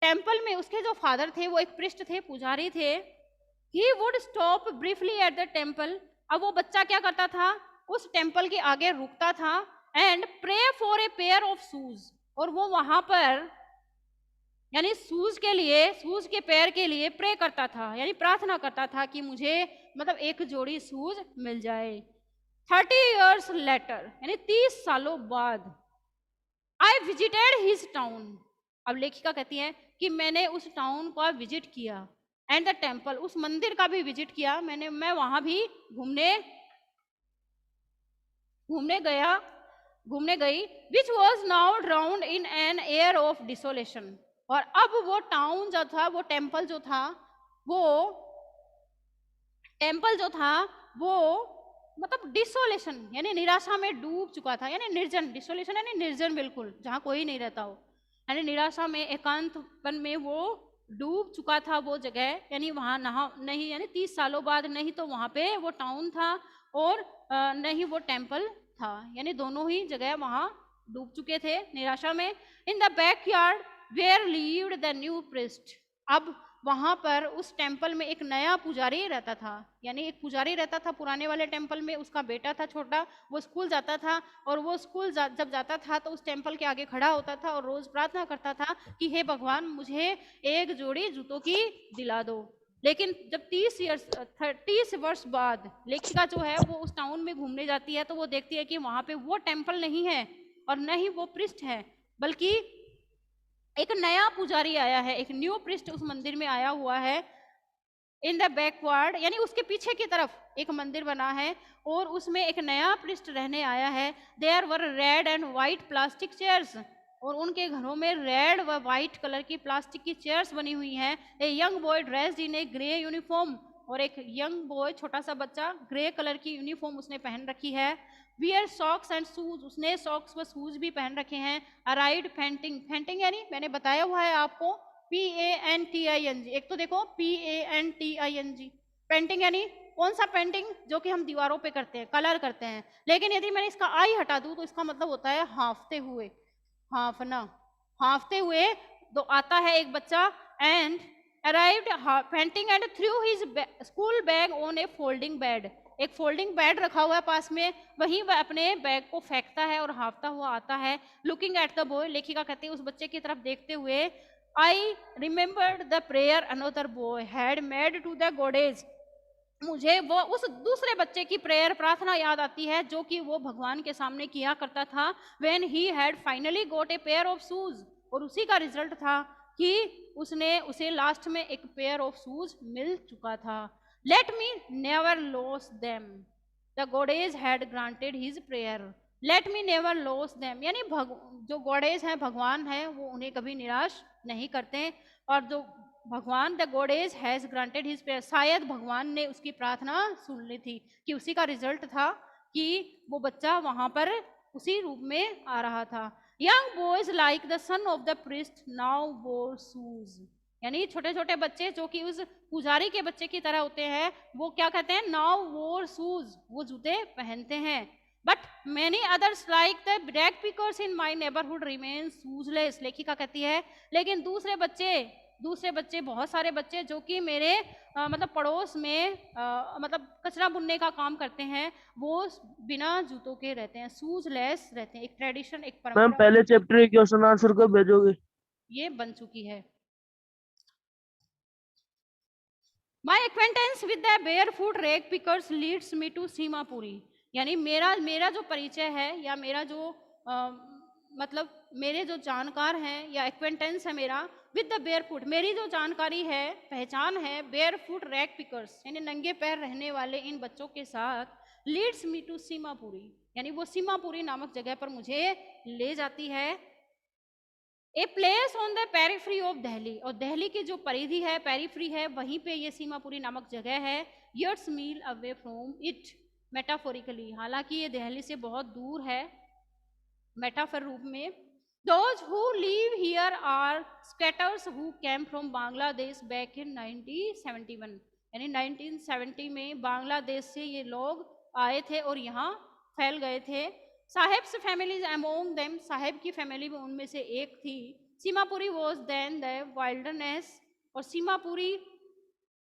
टेम्पल में उसके जो फादर थे वो एक प्रिस्ट थे, पुजारी थे। He would stop briefly at the temple, अब वो बच्चा क्या करता था, उस टेम्पल के आगे रुकता था, and pray for a pair of shoes, और वो वहां पर यानी शूज के लिए, शूज के पैर के लिए प्रे करता था, यानी प्रार्थना करता था कि मुझे मतलब एक जोड़ी शूज मिल जाए। 30 years later, यानी 30 सालों बाद, आई विजिटेड हिज टाउन। अब लेखिका कहती है कि मैंने उस टाउन का विजिट किया, एंड द टेम्पल, उस मंदिर का भी विजिट किया मैं वहां भी घूमने घूमने गया घूमने गई, which was now drowned in an air of desolation. और अब वो टाउन जो था, वो टेम्पल जो था, वो टेम्पल जो था वो मतलब डिसोलेशन यानी निराशा में डूब चुका था, यानी निर्जन, डिसोलेशन यानी निर्जन, बिल्कुल जहाँ कोई नहीं रहता हो, यानी निराशा में, एकांतपन में वो डूब चुका था वो जगह। यानी वहाँ नहा नहीं, यानी 30 सालों बाद नहीं तो वहाँ पे वो टाउन था और नहीं वो टेम्पल था, यानी दोनों ही जगह वहाँ डूब चुके थे निराशा में। In the backyard where lived the new priest. अब वहां पर उस टेम्पल में एक नया पुजारी रहता था, यानी एक पुजारी रहता था पुराने वाले टेम्पल में, उसका बेटा था छोटा, वो स्कूल जाता था, और वो स्कूल जब जाता था तो उस टेम्पल के आगे खड़ा होता था और रोज प्रार्थना करता था कि हे भगवान मुझे एक जोड़ी जूतों की दिला दो। लेकिन जब 30 वर्ष बाद लेखिका जो है वो उस टाउन में घूमने जाती है तो वो देखती है कि वहां पे वो टेम्पल नहीं है और न ही वो प्रिस्ट है, बल्कि एक नया पुजारी आया है, एक न्यू प्रिस्ट उस मंदिर में आया हुआ है। इन द बैकवर्ड यानी उसके पीछे की तरफ एक मंदिर बना है और उसमें एक नया प्रिस्ट रहने आया है। There were red and white plastic chairs, और उनके घरों में रेड व व्हाइट कलर की प्लास्टिक की चेयर्स बनी हुई हैं। A young boy dressed in a grey uniform, और एक यंग बॉय छोटा सा बच्चा ग्रे कलर की यूनिफॉर्म उसने पहन रखी है। वियर सॉक्स एंड शूज, उसने सॉक्स व शूज भी पहन रखे हैं। अराइड पेंटिंग, पेंटिंग यानी मैंने बताया हुआ है आपको PANTING, एक तो देखो PANTING, पेंटिंग यानी कौन सा पेंटिंग, जो कि हम दीवारों पे करते हैं, कलर करते हैं। लेकिन यदि मैंने इसका आई हटा दूं तो इसका मतलब होता है हाँफते हुए, हाँफना, हाँफते हुए। तो आता है एक बच्चा, and arrived painting and through his school bag on A folding bed, एक फोल्डिंग बेड रखा हुआ है पास में, वहीं वह अपने बैग को फेंकता है और हाँफता हुआ आता है। लुकिंग एट द बॉय, लेखिका कहती है उस बच्चे की तरफ देखते हुए, I remembered the prayer another boy had made to the goddess, मुझे वो उस दूसरे बच्चे की प्रेयर, प्रार्थना याद आती है जो कि वो भगवान के सामने किया करता था। When he had finally got a pair of shoes, और उसी का रिजल्ट था कि उसे लास्ट में एक पेयर ऑफ शूज मिल चुका था। Let me never loss them, the goddess had granted his prayer. Let me never loss them यानी जो गॉडेज हैं, भगवान है, वो उन्हें कभी निराश नहीं करते, और जो भगवान the goddess has granted his prayer, शायद भगवान ने उसकी प्रार्थना सुन ली थी, कि उसी का रिजल्ट था कि वो बच्चा वहां पर उसी रूप में आ रहा था। Young boys like the son of the priest now वोर शूज, यानी छोटे छोटे बच्चे जो कि उस पुजारी के बच्चे की तरह होते हैं, वो क्या कहते हैं, नाउ वोर शूज, वो जूते पहनते हैं। But many others like the black pickers in my neighbourhood remain shoeless, लेखिका कहती है लेकिन दूसरे बच्चे बहुत सारे बच्चे जो कि मेरे मतलब पड़ोस में मतलब कचरा बुनने का काम करते हैं, वो बिना जूतों के रहते हैं, शूजलेस रहते हैं। एक ट्रेडिशन, एक मैम परंपरा पहले चैप्टर के क्वेश्चन आंसर कब भेजोगे? ये बन चुकी है। My acquaintance with the barefoot rag pickers leads me to Seemapuri, यानी मेरा जो परिचय है या मेरा जो मतलब मेरे जो जानकार हैं या एक्वेंटेंस है मेरा विद द बेयरफुट, मेरी जो जानकारी है, पहचान है बेयरफुट रैग पिकर्स यानी नंगे पैर रहने वाले इन बच्चों के साथ, लीड्स मी टू सीमापुरी, यानी वो सीमापुरी नामक जगह पर मुझे ले जाती है। A place on the periphery of Delhi, और दिल्ली की जो परिधि है, पेरीफ्री है, वहीं पे ये सीमापुरी नामक जगह है। यर्स mile away from it metaphorically, हालांकि ये दिल्ली से बहुत दूर है मेटाफर रूप में। Those who live here are squatters who came from Bangladesh back in 1971, यानी 1970 में बांग्लादेश से ये लोग आए थे और यहाँ फैल गए थे। Saheb's families among them, Saheb की फैमिली में उनमें से एक थी। Seemapuri was then the wilderness, और सीमापुरी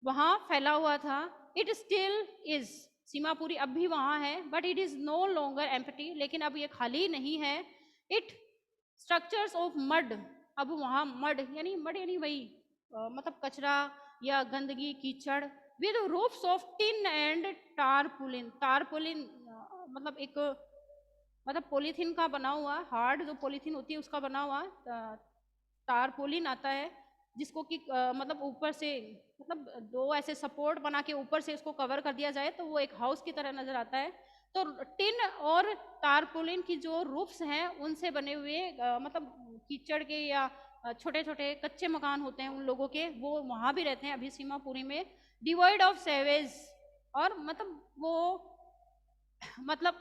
वहाँ फैला हुआ था। इट स्टिल इज, सीमापुरी अब भी वहाँ है, but it is no longer empty, लेकिन अब ये खाली नहीं है। इट स्ट्रक्चर्स ऑफ मड, अब वहाँ मड यानी वही मतलब कचरा या गंदगी, कीचड़, with roofs of tin and tarpaulin, tarpaulin मतलब एक मतलब पॉलीथीन का बना हुआ, हार्ड जो पॉलीथीन होती है उसका बना हुआ टारपोलिन आता है, जिसको कि मतलब ऊपर से मतलब दो ऐसे सपोर्ट बना के ऊपर से इसको कवर कर दिया जाए तो वो एक हाउस की तरह नजर आता है। तो टिन और टारपोलिन की जो रूफ्स हैं उनसे बने हुए मतलब कीचड़ के या छोटे छोटे कच्चे मकान होते हैं उन लोगों के, वो वहां भी रहते हैं अभी सीमापुरी में, डिवॉइड ऑफ सेवेज। और मतलब वो मतलब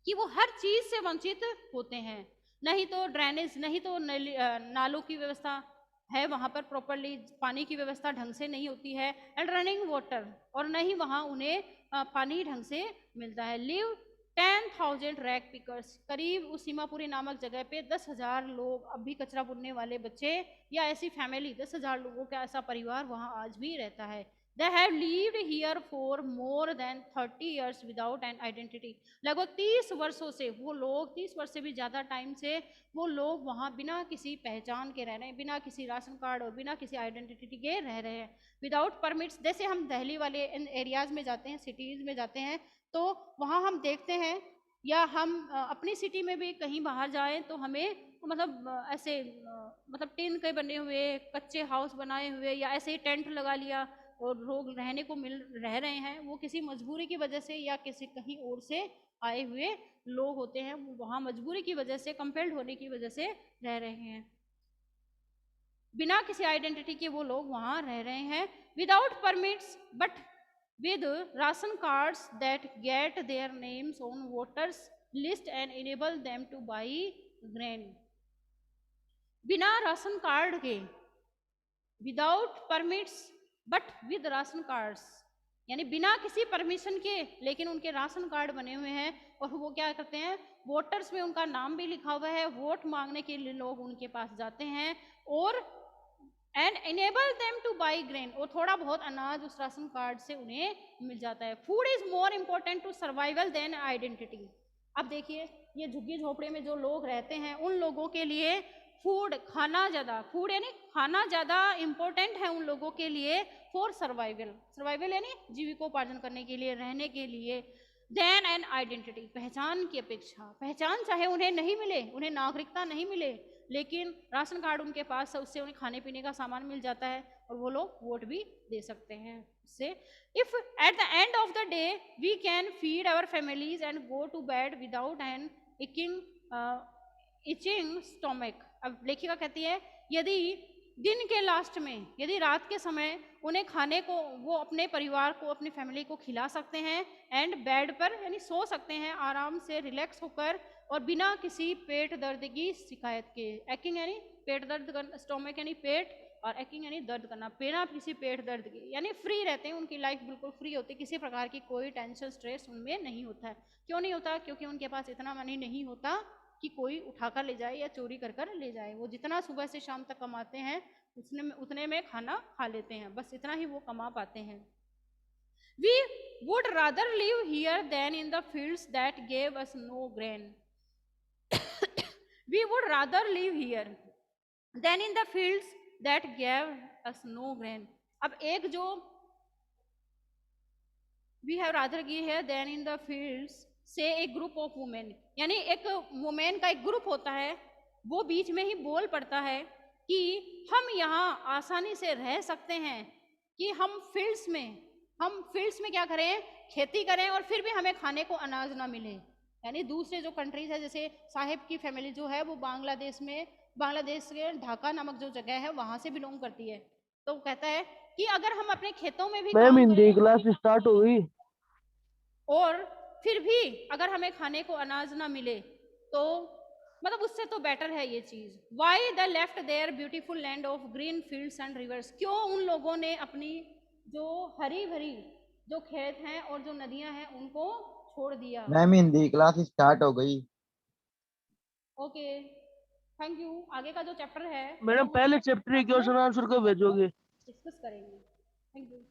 कि वो हर चीज से वंचित होते हैं, नहीं तो ड्रेनेज, नहीं तो नालों की व्यवस्था है वहां पर प्रॉपरली, पानी की व्यवस्था ढंग से नहीं होती है, एंड रनिंग वाटर, और नहीं वहां उन्हें पानी ढंग से मिलता है। लिव 10,000 रैक पिकर्स, करीब उस सीमापुरी नामक जगह पे 10,000 लोग, अब भी कचरा बुनने वाले बच्चे या ऐसी फैमिली, 10,000 लोगों का ऐसा परिवार वहां आज भी रहता है। They have lived here for more than 30 years without an identity. लगभग 30 वर्षों से वो लोग, 30 वर्ष से भी ज़्यादा टाइम से वो लोग वहाँ बिना किसी पहचान के रह रहे हैं, बिना किसी राशन कार्ड और बिना किसी आइडेंटिटी के रह रहे हैं, विदाउट परमिट्स। जैसे हम दिल्ली वाले इन एरियाज में जाते हैं, सिटीज़ में जाते हैं, तो वहाँ हम देखते हैं, या हम अपनी सिटी में भी कहीं बाहर जाएं तो हमें मतलब ऐसे मतलब टिन के बने हुए कच्चे हाउस बनाए हुए या ऐसे ही टेंट लगा लिया और लोग रहने को रह रहे हैं, वो किसी मजबूरी की वजह से या किसी कहीं और से आए हुए लोग होते हैं, वो वहाँ मजबूरी की वजह से, कंपेल्ड होने की वजह से रह रहे हैं, बिना किसी आइडेंटिटी के वो लोग वहाँ रह रहे हैं, without permits but with ration cards that get their names on voters list and enable them to buy grain. बिना राशन कार्ड के, without permits but with ration cards, यानी बिना किसी परमिशन के, लेकिन उनके राशन कार्ड बने हुए हैं, और वो क्या करते हैं, वोटर्स में उनका नाम भी लिखा हुआ है, वोट मांगने के लिए लोग उनके पास जाते हैं, और and enable them two by grain, और थोड़ा बहुत अनाज उस राशन कार्ड से उन्हें मिल जाता है। Food is more important to survival than identity. अब देखिए, ये झुग्गी झोपड़े में जो लोग रहते हैं उन लोगों के लिए फूड, खाना ज़्यादा, फूड यानी खाना ज़्यादा इम्पोर्टेंट है उन लोगों के लिए, फॉर सर्वाइवल, सर्वाइवल यानी जीविकोपार्जन करने के लिए, रहने के लिए, देन एन आइडेंटिटी, पहचान की अपेक्षा। पहचान चाहे उन्हें नहीं मिले, उन्हें नागरिकता नहीं मिले, लेकिन राशन कार्ड उनके पास है, उससे उन्हें खाने पीने का सामान मिल जाता है और वो लोग वोट भी दे सकते हैं उससे। If at the end of the day we can feed our families and go to bed without an aching stomach. अब लेखिका कहती है, यदि दिन के लास्ट में, यदि रात के समय उन्हें खाने को, वो अपने परिवार को, अपनी फैमिली को खिला सकते हैं, एंड बेड पर यानी सो सकते हैं आराम से रिलैक्स होकर और बिना किसी पेट दर्द की शिकायत के। एक्किंग यानी पेट दर्द, स्टोमक यानी पेट, और एक्किंग यानी दर्द करना, बिना किसी पेट दर्द के, यानी फ्री रहते हैं, उनकी लाइफ बिल्कुल फ्री होती है, किसी प्रकार की कोई टेंशन स्ट्रेस उनमें नहीं होता है। क्यों नहीं होता? क्योंकि उनके पास इतना मनी नहीं होता कि कोई उठाकर ले जाए या चोरी कर ले जाए। वो जितना सुबह से शाम तक कमाते हैं उतने में खाना खा लेते हैं, बस इतना ही वो कमा पाते हैं। We would rather live here than in the fields that gave us no grain. We would rather live here than in the fields that gave us no grain. अब एक जो we have rather here than in the fields से एक ग्रुप ऑफ वुमेन, यानी एक वुमेन का एक ग्रुप होता है, वो बीच में ही बोल पड़ता है कि हम यहाँ आसानी से रह सकते हैं, कि हम फील्ड्स में क्या करें, खेती करें, और फिर भी हमें खाने को अनाज ना मिले। यानी दूसरे जो कंट्रीज है, जैसे साहिब की फैमिली जो है वो बांग्लादेश के ढाका नामक जो जगह है वहां से बिलोंग करती है, तो वो कहता है कि अगर हम अपने खेतों में भी मैम काम हिंदी करें क्लास स्टार्ट हो गई। और फिर भी अगर हमें खाने को अनाज ना मिले, तो मतलब उससे तो बेटर है ये चीज। Why the left their beautiful land of green fields and rivers, क्यों उन लोगों ने अपनी जो हरी भरी जो खेत हैं और जो नदियां हैं उनको छोड़ दिया। मैम हिंदी क्लास स्टार्ट हो गई। Okay, thank you. आगे का जो चैप्टर है मैडम पहले चैप्टर के क्वेश्चन आंसर कब भेजोगे? डिस्कस करेंगे। Thank you.